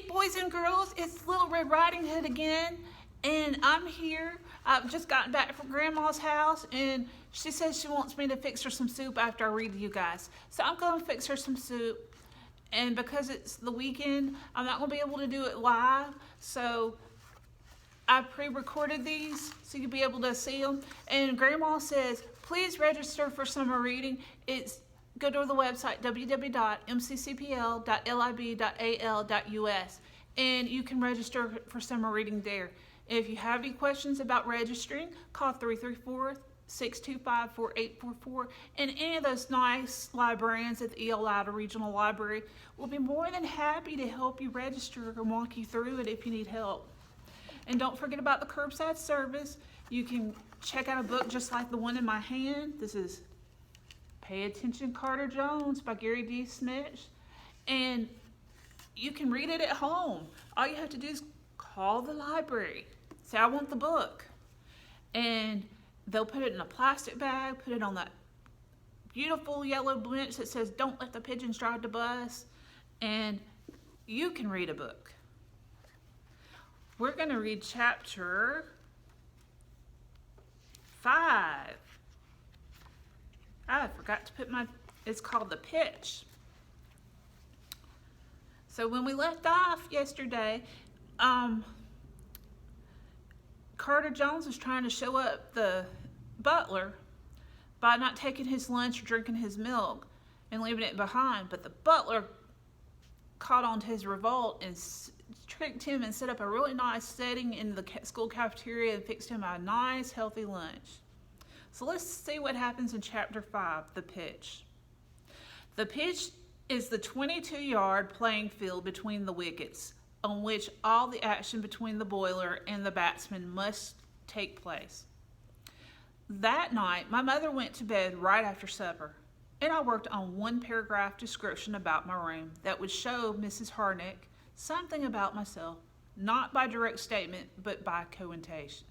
boys and girls, it's Little Red Riding Hood again, and I'm here. I've just gotten back from Grandma's house, and she says she wants me to fix her some soup after I read to you guys. So I'm going to fix her some soup, and because it's the weekend, I'm not going to be able to do it live, so I pre-recorded these so you'll be able to see them. And Grandma says, please register for summer reading. Go to the website www.mccpl.lib.al.us and you can register for summer reading there. If you have any questions about registering, call 334-625-4844, and any of those nice librarians at the Elida Regional Library will be more than happy to help you register and walk you through it if you need help. And don't forget about the curbside service. You can check out a book just like the one in my hand. This is Pay Attention, Carter Jones by Gary D. Schmidt. And you can read it at home. All you have to do is call the library. Say, I want the book. And they'll put it in a plastic bag, put it on that beautiful yellow bench that says, don't let the pigeons drive the bus. And you can read a book. We're going to read chapter 5. I forgot to put it's called The Pitch. So when we left off yesterday, Carter Jones was trying to show up the butler by not taking his lunch or drinking his milk and leaving it behind. But the butler caught on to his revolt and tricked him and set up a really nice setting in the school cafeteria and fixed him a nice, healthy lunch. So let's see what happens in chapter 5, The Pitch. The pitch is the 22-yard playing field between the wickets on which all the action between the bowler and the batsman must take place. That night, my mother went to bed right after supper, and I worked on one paragraph description about my room that would show Mrs. Harnick something about myself, not by direct statement, but by quotation.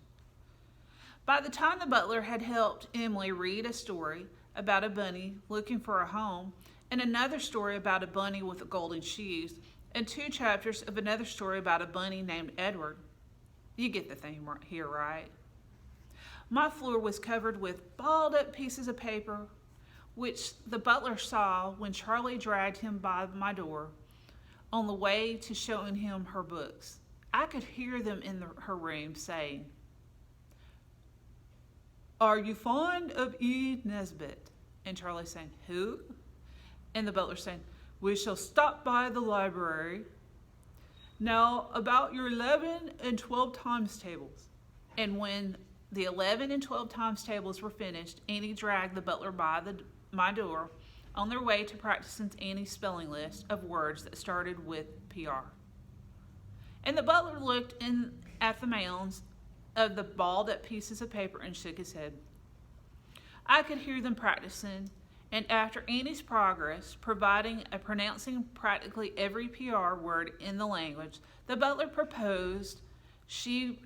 By the time the butler had helped Emily read a story about a bunny looking for a home, and another story about a bunny with golden shoes, and 2 chapters of another story about a bunny named Edward, you get the theme right here, right? My floor was covered with balled up pieces of paper, which the butler saw when Charlie dragged him by my door on the way to showing him her books. I could hear them in her room saying, "Are you fond of E. Nesbit?" And Charlie saying, "Who?" And the butler saying, "We shall stop by the library. Now, about your 11 and 12 times tables." And when the 11 and 12 times tables were finished, Annie dragged the butler by my door on their way to practicing Annie's spelling list of words that started with PR. And the butler looked at the mounds of the balled up pieces of paper and shook his head. I could hear them practicing, and after Annie's progress, pronouncing practically every PR word in the language, the butler proposed she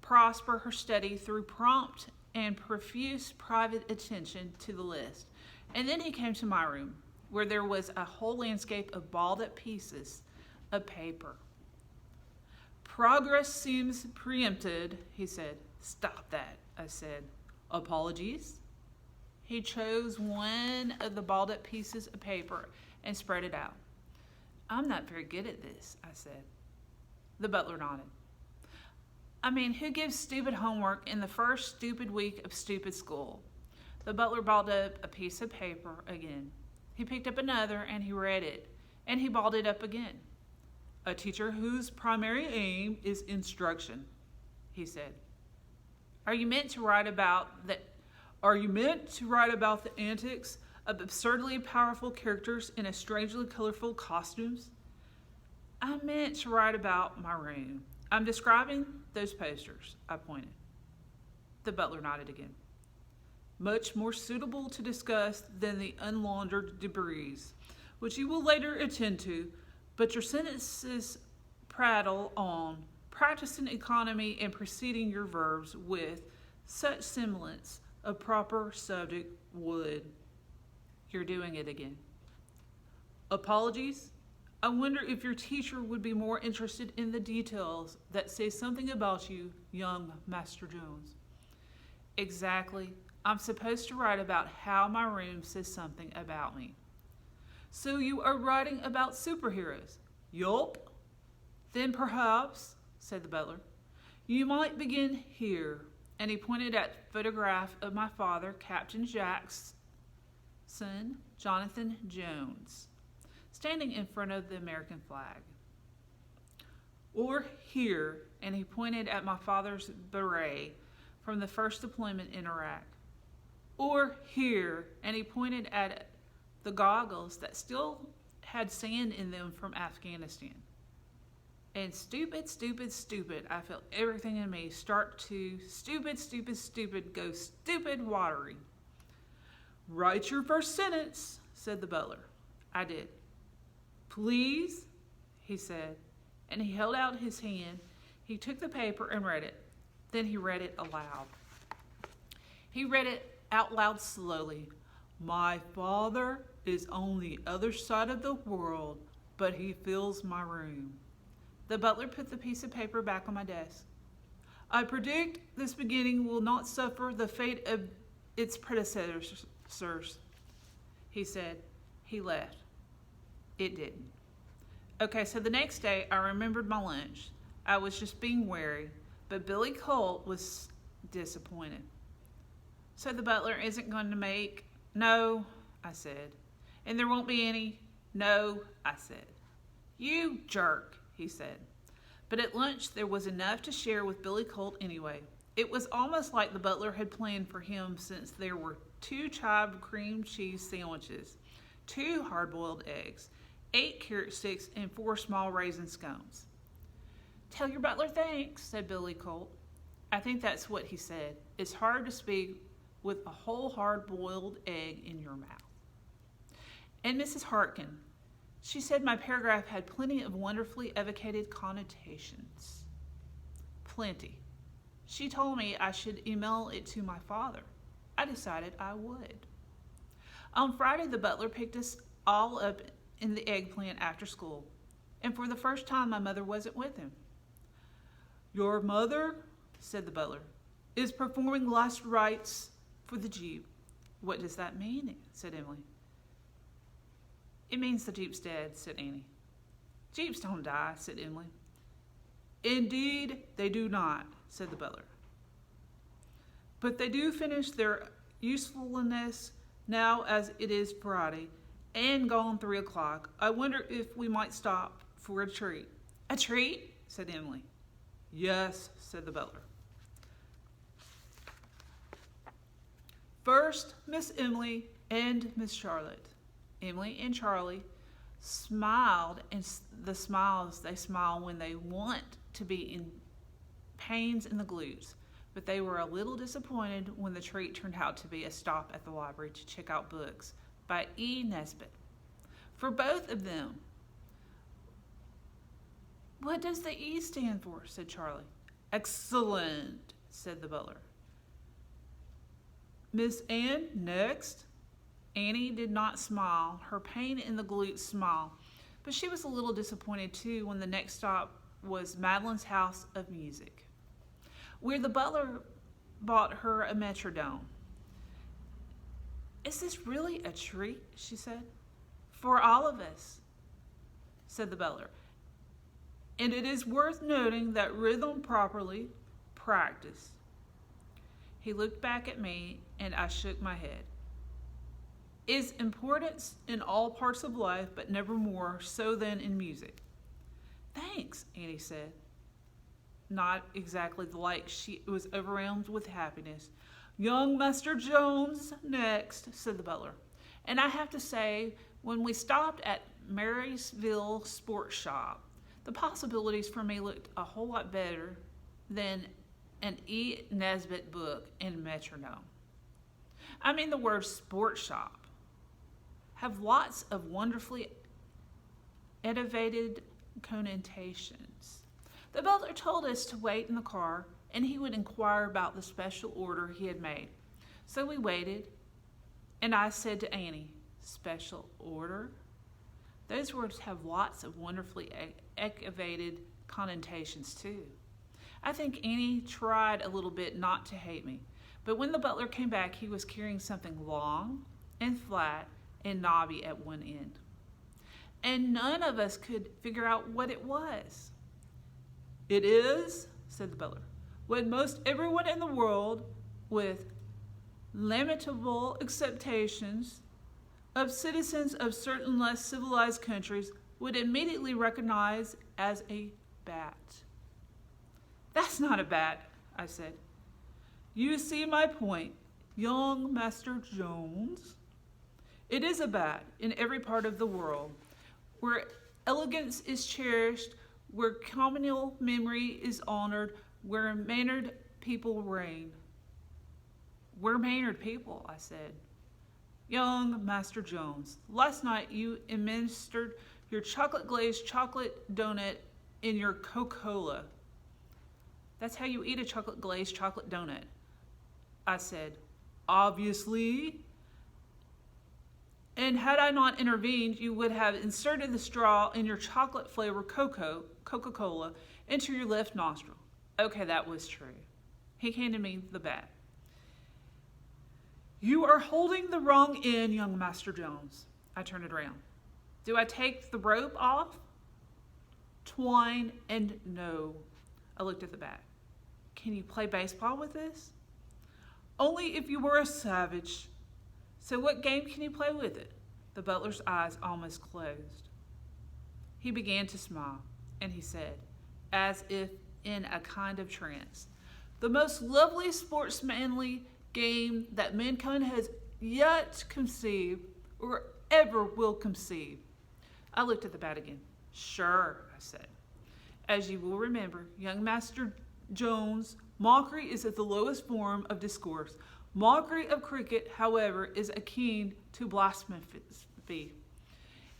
prosper her study through prompt and profuse private attention to the list. And then he came to my room, where there was a whole landscape of balled up pieces of paper. "Progress seems preempted," he said. "Stop that," I said. "Apologies." He chose one of the balled up pieces of paper and spread it out. "I'm not very good at this," I said. The butler nodded. "I mean, who gives stupid homework in the first stupid week of stupid school?" The butler balled up a piece of paper again. He picked up another and he read it, and he balled it up again. "A teacher whose primary aim is instruction," he said. Are you meant to write about the antics of absurdly powerful characters in strangely colorful costumes?" "I meant to write about my room. I'm describing those posters," I pointed. The butler nodded again. "Much more suitable to discuss than the unlaundered debris, which you will later attend to, but your sentences prattle on, practicing economy and preceding your verbs with such semblance of proper subject would." You're doing it again. "Apologies, I wonder if your teacher would be more interested in the details that say something about you, young Master Jones. Exactly. I'm supposed to write about how my room says something about me. So you are writing about superheroes? Yup. Then perhaps, said the butler, you might begin here. And he pointed at a photograph of my father, Captain Jackson Jonathan Jones, standing in front of the American flag. Or here, and he pointed at my father's beret from the first deployment in Iraq. Or here, and he pointed at the goggles that still had sand in them from Afghanistan. And stupid, I felt everything in me start to stupid, go stupid watery. Write your first sentence, said the butler. I did. Please, he said, and he held out his hand. He took the paper and read it. Then he read it aloud. He read it out loud slowly. My father is on the other side of the world, but he fills my room. The butler put the piece of paper back on my desk. I predict this beginning will not suffer the fate of its predecessors, he said. He left. It didn't. Okay, so the next day I remembered my lunch. I was just being wary, but Billy Colt was disappointed. So the butler isn't going to make? No, I said. And there won't be any? No, I said. You jerk, he said. But at lunch there was enough to share with Billy Colt anyway. It was almost like the butler had planned for him, since there were 2 chive cream cheese sandwiches, 2 hard-boiled eggs, 8 carrot sticks, and 4 small raisin scones. Tell your butler thanks, said Billy Colt. I think that's what he said. It's hard to speak with a whole hard-boiled egg in your mouth. And Mrs. Hartkin, she said my paragraph had plenty of wonderfully evocated connotations. Plenty. She told me I should email it to my father. I decided I would. On Friday, the butler picked us all up in the eggplant after school, and for the first time my mother wasn't with him. Your mother, said the butler, is performing last rites for the Jeep. What does that mean? Said Emily. It means the Jeep's dead, said Annie. Jeeps don't die, said Emily. Indeed, they do not, said the butler. But they do finish their usefulness now, as it is Friday, and gone 3 o'clock. I wonder if we might stop for a treat. A treat? Said Emily. Yes, said the butler. First, Miss Emily and Miss Charlotte. Emily and Charlie smiled, and the smiles they smile when they want to be in pains in the glutes. But they were a little disappointed when the treat turned out to be a stop at the library to check out books by E. Nesbitt. For both of them. What does the E stand for? Said Charlie. Excellent, said the butler. Miss Ann, next. Annie did not smile, her pain in the glutes smile, but she was a little disappointed too when the next stop was Madeline's House of Music, where the butler bought her a metronome. Is this really a treat? She said. For all of us, said the butler. And it is worth noting that rhythm properly practiced. He looked back at me and I shook my head. Is importance in all parts of life, but never more so than in music. Thanks, Annie said. Not exactly like she was overwhelmed with happiness. Young Master Jones next, said the butler. And I have to say, when we stopped at Marysville Sports Shop, the possibilities for me looked a whole lot better than an E. Nesbitt book and metronome. I mean, the word sports shop have lots of wonderfully elevated connotations. The butler told us to wait in the car and he would inquire about the special order he had made. So we waited, and I said to Annie, special order? Those words have lots of wonderfully excavated connotations too. I think Annie tried a little bit not to hate me, but when the butler came back, he was carrying something long and flat and knobby at one end. And none of us could figure out what it was. "It is," said the butler, "what most everyone in the world, with lamentable exceptions of citizens of certain less civilized countries, would immediately recognize as a bat." "That's not a bat," I said. "You see my point, young Master Jones. It is a bat in every part of the world, where elegance is cherished, where communal memory is honored, where mannered people reign." "We're mannered people," I said. "Young Master Jones, last night you administered your chocolate glazed chocolate donut in your Coca-Cola." "That's how you eat a chocolate glazed chocolate donut," I said. "Obviously. And had I not intervened, you would have inserted the straw in your chocolate flavored Coca-Cola into your left nostril." Okay, that was true. He handed me the bat. "You are holding the wrong end, young Master Jones." I turned it around. "Do I take the rope off?" "Twine and no." I looked at the bat. "Can you play baseball with this?" "Only if you were a savage." "So what game can you play with it?" The butler's eyes almost closed. He began to smile, and he said, as if in a kind of trance, "The most lovely sportsmanly game that mankind has yet conceived or ever will conceive." I looked at the bat again. "Sure," I said. "As you will remember, young Master Jones, mockery is at the lowest form of discourse. Mockery of cricket, however, is akin to blasphemy,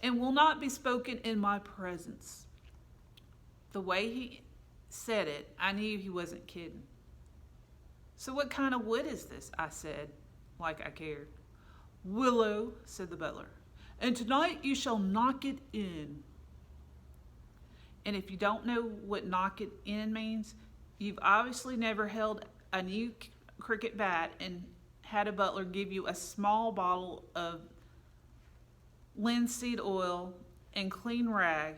and will not be spoken in my presence." The way he said it, I knew he wasn't kidding. "So what kind of wood is this?" I said, like I cared. "Willow," said the butler, "and tonight you shall knock it in." And if you don't know what knock it in means, you've obviously never held a new cricket bat and had a butler give you a small bottle of linseed oil and clean rag,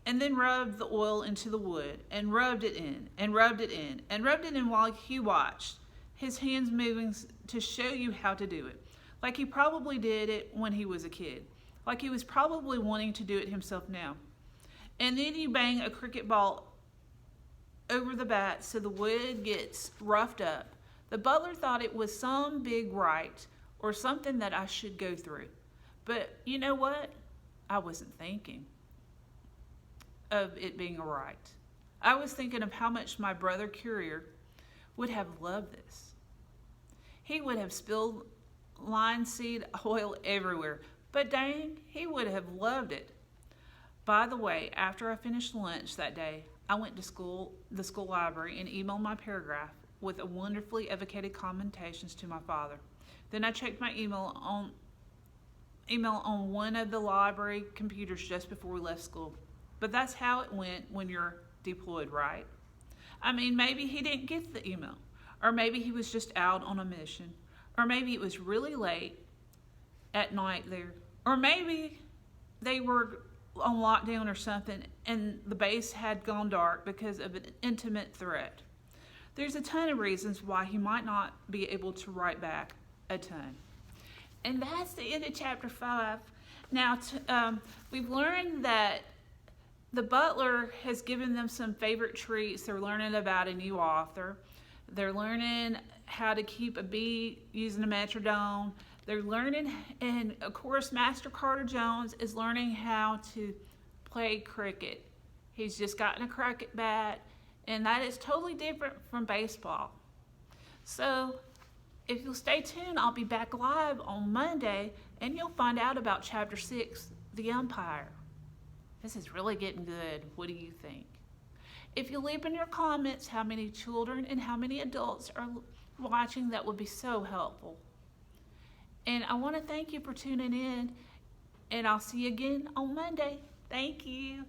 and then rubbed the oil into the wood, and rubbed it in, and rubbed it in, and rubbed it in while he watched, his hands moving to show you how to do it, like he probably did it when he was a kid, like he was probably wanting to do it himself now. And then you bang a cricket ball over the bat so the wood gets roughed up. The butler thought it was some big rite or something that I should go through. But you know what? I wasn't thinking of it being a rite. I was thinking of how much my brother Courier would have loved this. He would have spilled linseed oil everywhere, but dang, he would have loved it. By the way, after I finished lunch that day, I went to the school library, and emailed my paragraph with a wonderfully evocated commentations to my father. Then I checked my email on one of the library computers just before we left school. But that's how it went when you're deployed, right? I mean, maybe he didn't get the email, or maybe he was just out on a mission, or maybe it was really late at night there, or maybe they were on lockdown or something and the base had gone dark because of an intimate threat. There's a ton of reasons why he might not be able to write back a ton. And that's the end of chapter 5. Now, we've learned that the butler has given them some favorite treats. They're learning about a new author. They're learning how to keep a bee using a metronome. They're learning, and of course, Master Carter Jones is learning how to play cricket. He's just gotten a cricket bat, and that is totally different from baseball. So, if you'll stay tuned, I'll be back live on Monday, and you'll find out about Chapter 6, The Umpire. This is really getting good. What do you think? If you leave in your comments how many children and how many adults are watching, that would be so helpful. And I want to thank you for tuning in. And I'll see you again on Monday. Thank you.